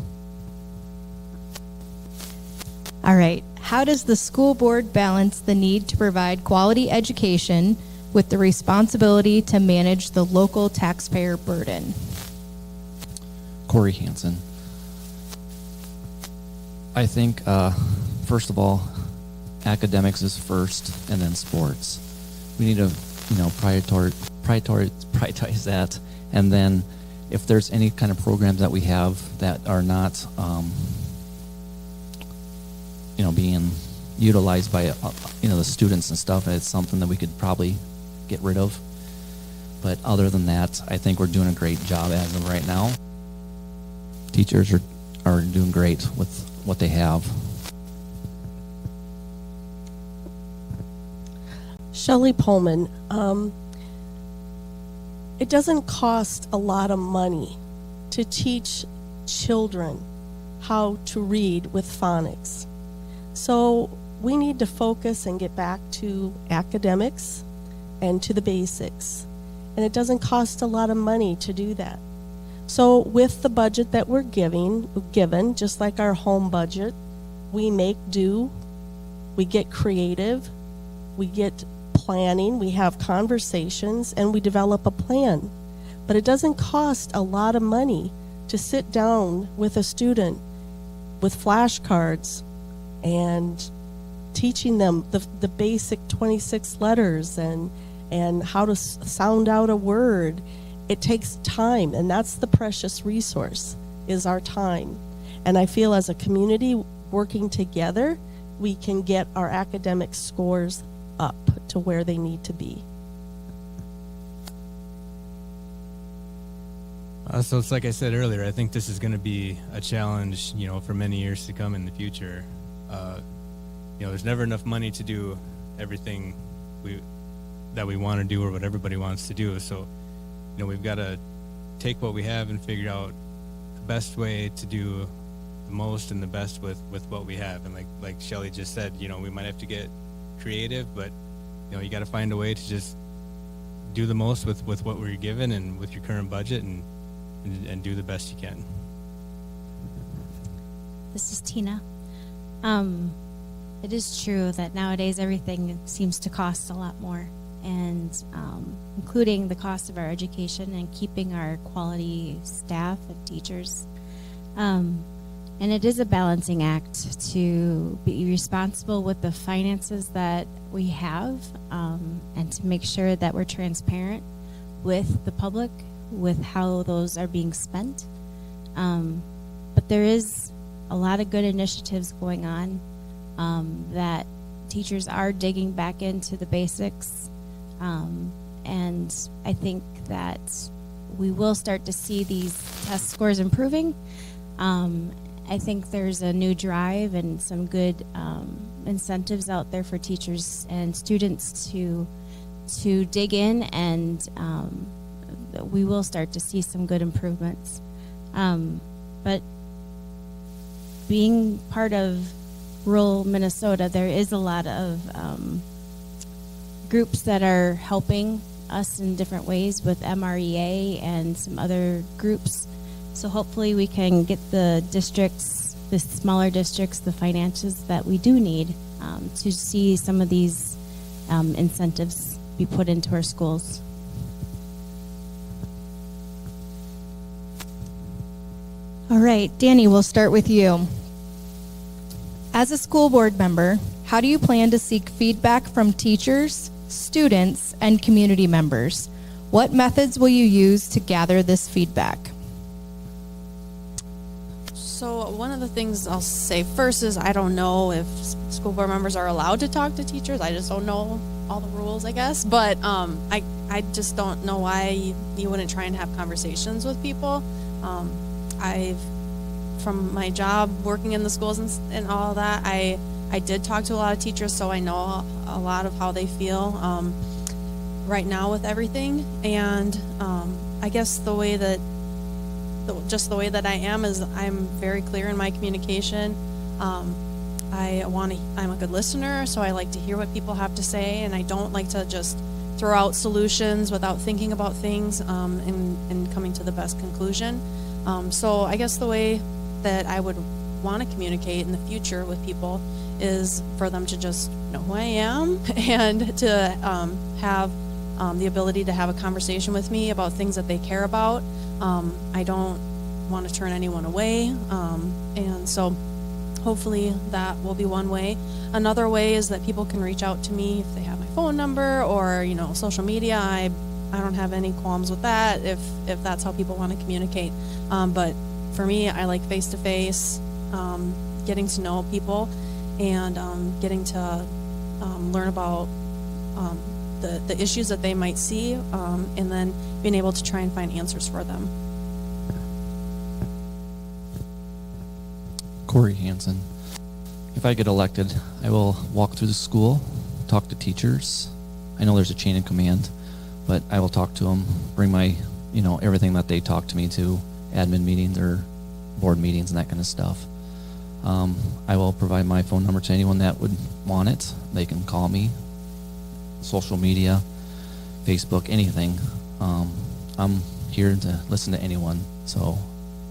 All right. How does the school board balance the need to provide quality education with the responsibility to manage the local taxpayer burden? Corey Hanson. I think, first of all, academics is first, and then sports. We need to, prioritize that, and then if there's any kind of programs that we have that are not, being utilized by, the students and stuff, it's something that we could probably get rid of. But other than that, I think we're doing a great job as of right now. Teachers are doing great with what they have. Shelley Pohlman, it doesn't cost a lot of money to teach children how to read with phonics. So we need to focus and get back to academics and to the basics. And it doesn't cost a lot of money to do that. So with the budget that we're given, just like our home budget, we make do, we get creative, we get planning, we have conversations, and we develop a plan. But it doesn't cost a lot of money to sit down with a student with flashcards and teaching them the basic 26 letters and how to sound out a word. It takes time, and that's the precious resource, is our time. And I feel as a community working together, we can get our academic scores up to where they need to be. So it's like I said earlier, I think this is going to be a challenge, for many years to come in the future. There's never enough money to do everything that we want to do or what everybody wants to do. So, we've got to take what we have and figure out the best way to do the most and the best with what we have. And like Shelley just said, we might have to get creative, but you got to find a way to just do the most with what we're given and with your current budget and do the best you can. This is Tina. It is true that nowadays everything seems to cost a lot more, and including the cost of our education and keeping our quality staff and teachers. And it is a balancing act to be responsible with the finances that we have, and to make sure that we're transparent with the public with how those are being spent. But there is a lot of good initiatives going on, that teachers are digging back into the basics. And I think that we will start to see these test scores improving. I think there's a new drive and some good incentives out there for teachers and students to dig in, and we will start to see some good improvements. But being part of rural Minnesota, there is a lot of groups that are helping us in different ways with MREA and some other groups. So hopefully we can get the districts, the smaller districts, the finances that we do need to see some of these incentives be put into our schools. All right, Danny, we'll start with you. As a school board member, how do you plan to seek feedback from teachers, students, and community members? What methods will you use to gather this feedback? So one of the things I'll say first is I don't know if school board members are allowed to talk to teachers. I just don't know all the rules, I guess. But I just don't know why you wouldn't try and have conversations with people. From my job working in the schools and all that, I did talk to a lot of teachers, so I know a lot of how they feel right now with everything. And I guess the way that I am is I'm very clear in my communication. I'm a good listener, so I like to hear what people have to say, and I don't like to just throw out solutions without thinking about things and coming to the best conclusion. So I guess the way that I would want to communicate in the future with people is for them to just know who I am and to have the ability to have a conversation with me about things that they care about. I don't want to turn anyone away, and so hopefully that will be one way. Another way is that people can reach out to me if they have my phone number or social media. I don't have any qualms with that if that's how people want to communicate. But for me, I like face-to-face, getting to know people and getting to learn about the issues that they might see, and then being able to try and find answers for them. Corey Hanson. If I get elected, I will walk through the school, talk to teachers. I know there's a chain of command, but I will talk to them, bring my, everything that they talk to me to, admin meetings or board meetings and that kind of stuff. I will provide my phone number to anyone that would want it. They can call me, social media, Facebook, anything. I'm here to listen to anyone. So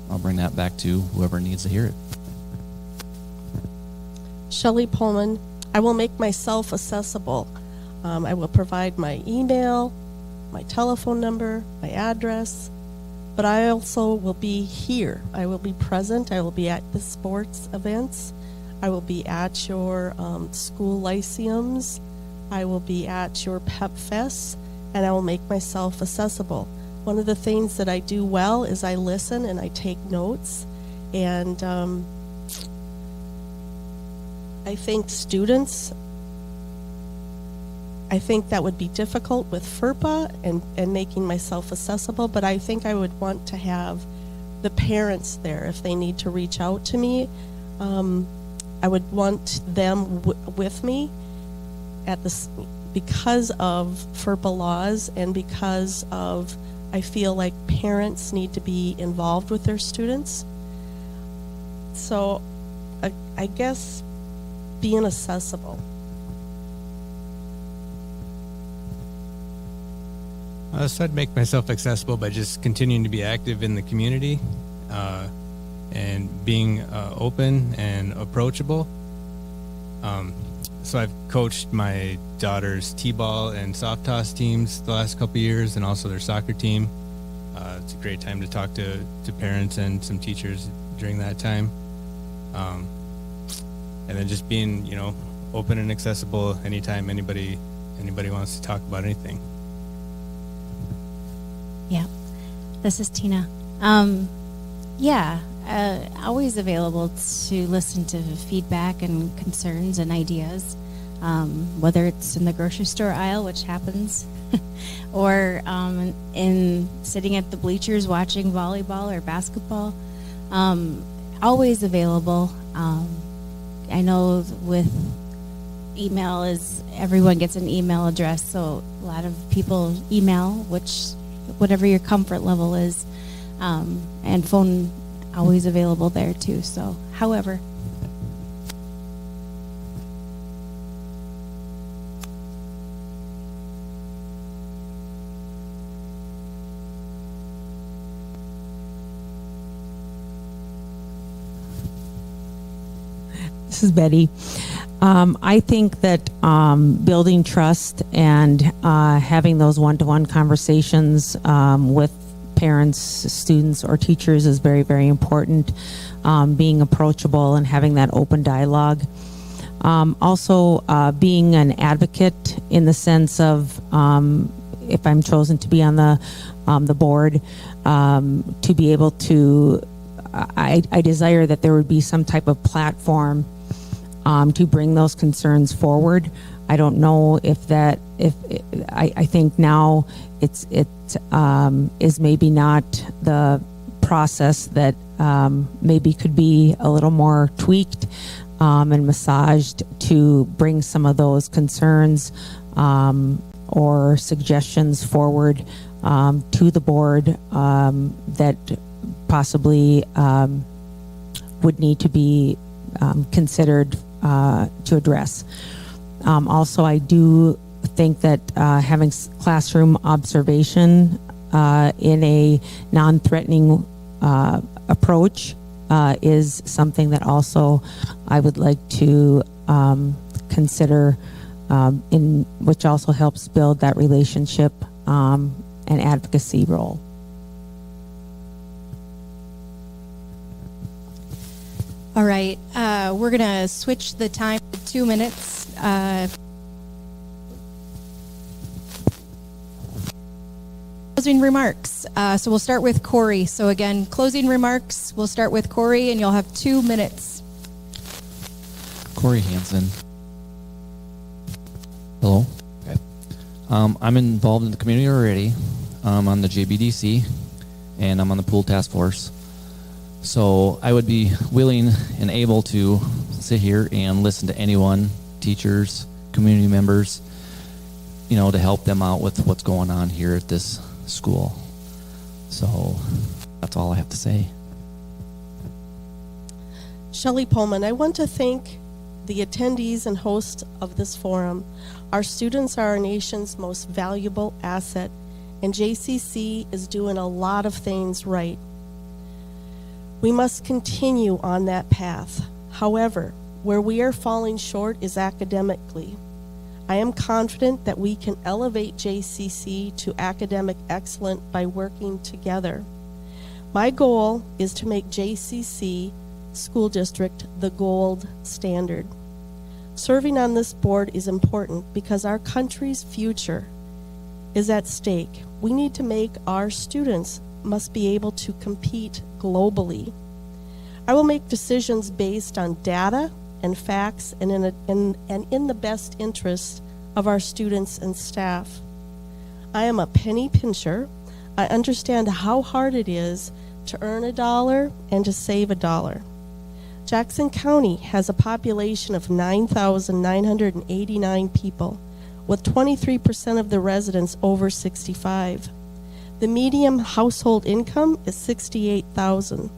I'll bring that back to whoever needs to hear it. Shelley Pohlman, I will make myself accessible. I will provide my email, my telephone number, my address, but I also will be here. I will be present. I will be at the sports events. I will be at your school lyceums. I will be at your pep fests, and I will make myself accessible. One of the things that I do well is I listen and I take notes, and I think students, I think that would be difficult with FERPA and making myself accessible, but I think I would want to have the parents there if they need to reach out to me. I would want them with me at this because of FERPA laws and because of I feel like parents need to be involved with their students. So I guess being accessible. So I'd make myself accessible by just continuing to be active in the community and being open and approachable. So I've coached my daughter's t-ball and soft toss teams the last couple of years, and also their soccer team. It's a great time to talk to parents and some teachers during that time. And then just being, open and accessible anytime anybody wants to talk about anything. Yeah, this is Tina. Always available to listen to feedback and concerns and ideas, whether it's in the grocery store aisle, which happens, or in sitting at the bleachers watching volleyball or basketball. Always available. I know with email is everyone gets an email address, so a lot of people email, whatever your comfort level is, and phone always available there too. So, however. This is Betty. I think that building trust and having those one-to-one conversations with parents, students, or teachers is very, very important. Being approachable and having that open dialogue. Also, being an advocate in the sense of if I'm chosen to be on the board, to be able to, I desire that there would be some type of platform to bring those concerns forward. I don't know I think now it is maybe not the process that maybe could be a little more tweaked and massaged to bring some of those concerns or suggestions forward to the board that possibly would need to be considered to address. Also, I do think that having classroom observation in a non-threatening approach is something that also I would like to consider, in which also helps build that relationship and advocacy role. All right, we're going to switch the time to 2 minutes. Closing remarks. So we'll start with Corey. So again, closing remarks. We'll start with Corey, and you'll have 2 minutes. Corey Hanson. Hello. Okay. I'm involved in the community already. I'm on the JBDC, and I'm on the pool task force. So I would be willing and able to sit here and listen to anyone, teachers, community members, to help them out with what's going on here at this school. So that's all I have to say. Shelley Pohlman, I want to thank the attendees and hosts of this forum. Our students are our nation's most valuable asset, and JCC is doing a lot of things right. We must continue on that path. However, where we are falling short is academically. I am confident that we can elevate JCC to academic excellence by working together. My goal is to make JCC School District the gold standard. Serving on this board is important because our country's future is at stake. We need to make our students must be able to compete globally. I will make decisions based on data and facts and in the best interest of our students and staff. I am a penny pincher. I understand how hard it is to earn $1 and to save $1. Jackson County has a population of 9,989 people, with 23% of the residents over 65. The median household income is $68,000.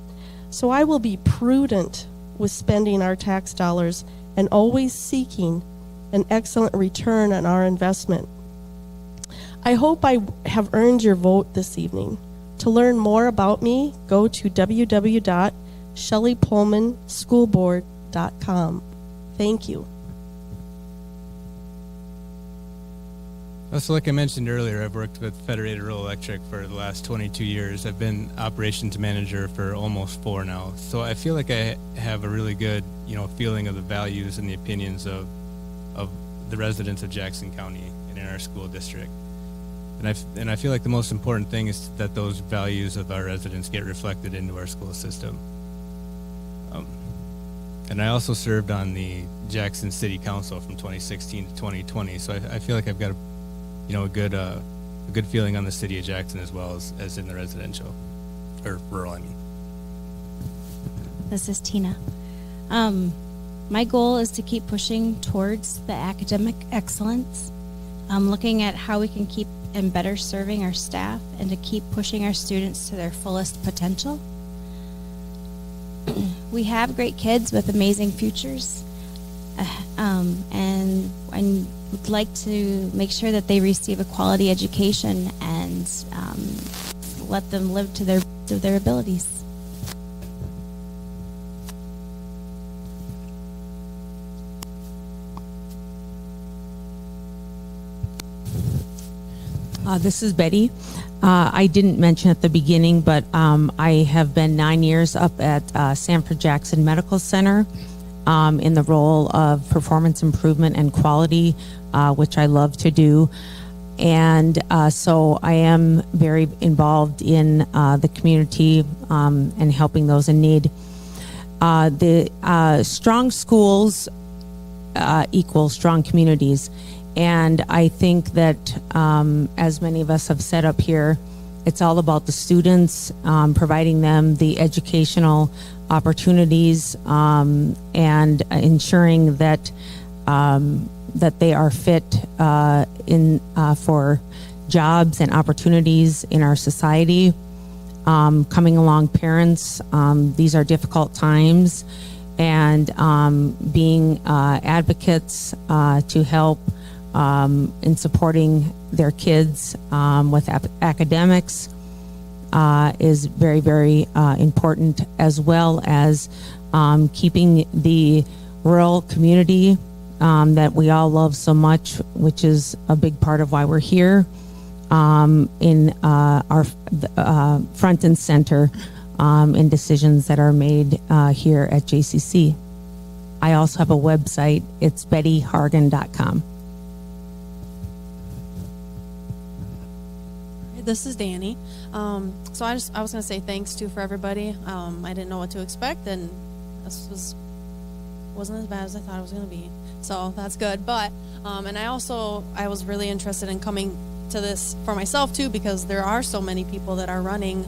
So I will be prudent with spending our tax dollars and always seeking an excellent return on our investment. I hope I have earned your vote this evening. To learn more about me, go to www.shelleypohlmanschoolboard.com. Thank you. So like I mentioned earlier, I've worked with Federated Rural Electric for the last 22 years. I've been operations manager for almost 4 now. So I feel like I have a really good, feeling of the values and the opinions of the residents of Jackson County and in our school district. And I feel like the most important thing is that those values of our residents get reflected into our school system. And I also served on the Jackson City Council from 2016 to 2020. So I feel like I've got a good feeling on the city of Jackson as well as in the residential or rural, I mean. This is Tina. My goal is to keep pushing towards the academic excellence, looking at how we can keep and better serving our staff and to keep pushing our students to their fullest potential. We have great kids with amazing futures, and I would like to make sure that they receive a quality education and let them live to their abilities. This is Betty. I didn't mention at the beginning, but I have been 9 years up at Sanford Jackson Medical Center in the role of performance improvement and quality, which I love to do. And so I am very involved in the community and helping those in need. The strong schools equal strong communities. And I think that, as many of us have said up here, it's all about the students, providing them the educational opportunities, and ensuring that that they are fit for jobs and opportunities in our society. Coming along parents, these are difficult times, and being advocates to help in supporting their kids with academics is very, very important, as well as keeping the rural community that we all love so much, which is a big part of why we're here, in our front and center in decisions that are made here at JCC. I also have a website. It's bettyhargan.com. This is Danny. So I was going to say thanks too for everybody. I didn't know what to expect, and this wasn't as bad as I thought it was going to be. So that's good. But and I was really interested in coming to this for myself too, because there are so many people that are running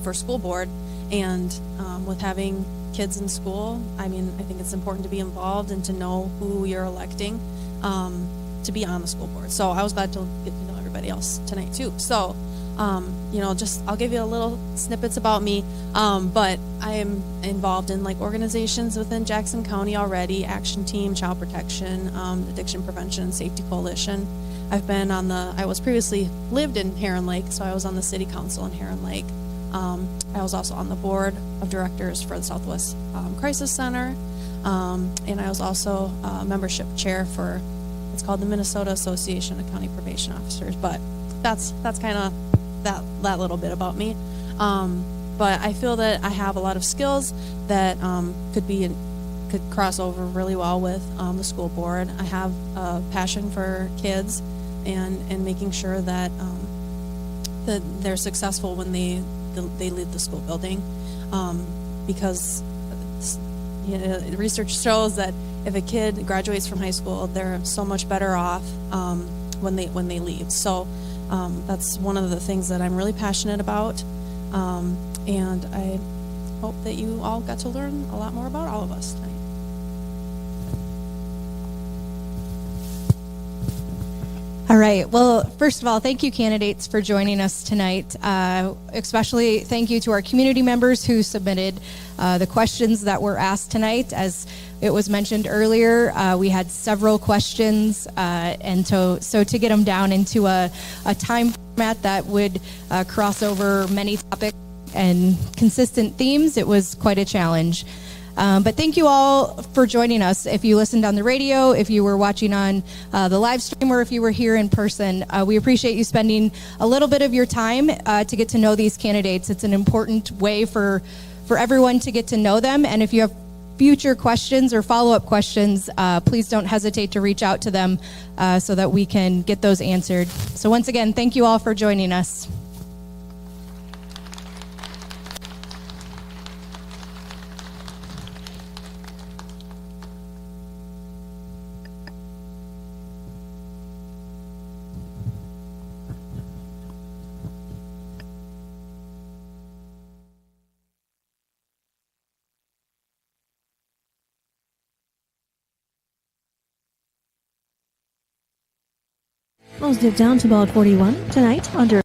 for school board, and with having kids in school, I think it's important to be involved and to know who you're electing to be on the school board. So I was glad to get to know everybody else tonight too. So I'll give you a little snippets about me, but I am involved in organizations within Jackson County already: Action Team, Child Protection, Addiction Prevention and Safety Coalition. I was previously lived in Heron Lake, so I was on the city council in Heron Lake. I was also on the board of directors for the Southwest Crisis Center, and I was also membership chair for, it's called the Minnesota Association of County Probation Officers. But that's kind of that little bit about me. But I feel that I have a lot of skills that could cross over really well with the school board. I have a passion for kids and making sure that that they're successful when they leave the school building, because research shows that if a kid graduates from high school, they're so much better off when they leave. So that's one of the things that I'm really passionate about, and I hope that you all got to learn a lot more about all of us tonight. All right. Well, first of all, thank you, candidates, for joining us tonight. Especially thank you to our community members who submitted the questions that were asked tonight. As it was mentioned earlier, we had several questions, and so to get them down into a time format that would cross over many topics and consistent themes, it was quite a challenge. But thank you all for joining us. If you listened on the radio, if you were watching on the live stream, or if you were here in person, we appreciate you spending a little bit of your time to get to know these candidates. It's an important way for everyone to get to know them. And if you have future questions or follow-up questions, please don't hesitate to reach out to them so that we can get those answered. So once again, thank you all for joining us. Let's dip down to ballot 41 tonight under